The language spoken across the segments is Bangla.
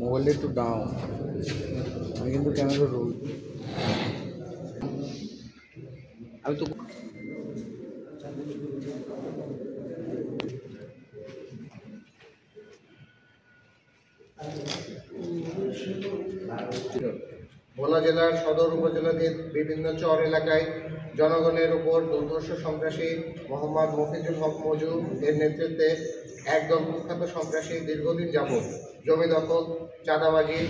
মোবাইলটা একটু ডাউন, আমি কিন্তু ক্যামেরা রোল আমি তো ভোলা জেলার সদর উপজেলাধীন বিভিন্ন চর এলাকায় জনগণের উপর দুর্ধর্ষ সন্ত্রাসী মোহাম্মদ মফিজুল হক মজু এর নেতৃত্বে একদল কুখ্যাত সন্ত্রাসী দীর্ঘদিন যাবৎ জমি দখল, চাঁদাবাজি,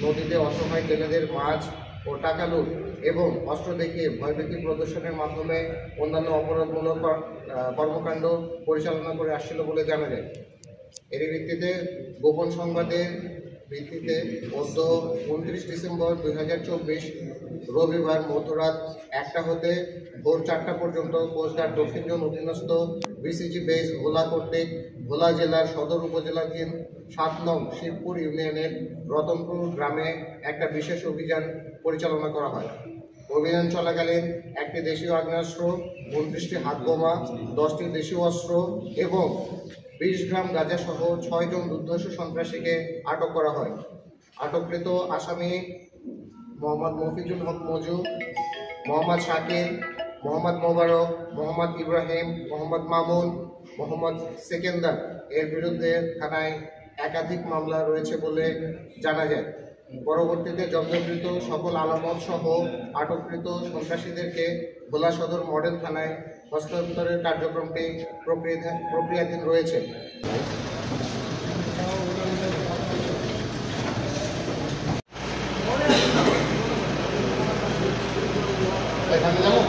নদীতে অসহায় জেলেদের মাছ ও টাকা লুট এবং অস্ত্র দেখিয়ে ভয়ভীতি প্রদর্শনের মাধ্যমে অন্যান্য অপরাধমূলক কর্মকাণ্ড পরিচালনা করে আসছিল বলে জানা যায়। এরই ভিত্তিতে গোপন সংবাদের ভিত্তিতে গত 29 ডিসেম্বর 2024 রবিবার মধ্যরাত 1টা হতে ভোর 4টা পর্যন্ত কোস্টগার্ড দক্ষিণ জোন অধীনস্থ বিসিজি বেস ভোলা কর্তৃক ভোলা জেলার সদর উপজেলাধীন 7 নং শিবপুর ইউনিয়নের রতনপুর গ্রামে একটা বিশেষ অভিযান পরিচালনা করা হয়। অভিযান চলাকালীন একটি দেশীয় আগ্নেয়াস্ত্র, 29টি হাতবোমা, 10টি দেশীয় অস্ত্র এবং 20 গ্রাম গাঁজা সহ 6 জন দুর্ধর্ষ সন্ত্রাসীকে আটক করা হয়। আটককৃত আসামি মোহাম্মদ মফিজুল হক মজু, মোহাম্মদ শাকির, মোহাম্মদ মোবারক, মোহাম্মদ ইব্রাহিম, মোহাম্মদ মামুন, মোহাম্মদ সেকেন্দার এর বিরুদ্ধে থানায় একাধিক মামলা রয়েছে বলে জানা যায়। পরবর্তীতে জব্দকৃত সকল আলামত সহ আটককৃত সন্ত্রাসীদেরকে ভোলা সদর মডেল থানায় হস্তান্তরের কার্যক্রমটি প্রক্রিয়াধীন রয়েছে। এখানে যাবো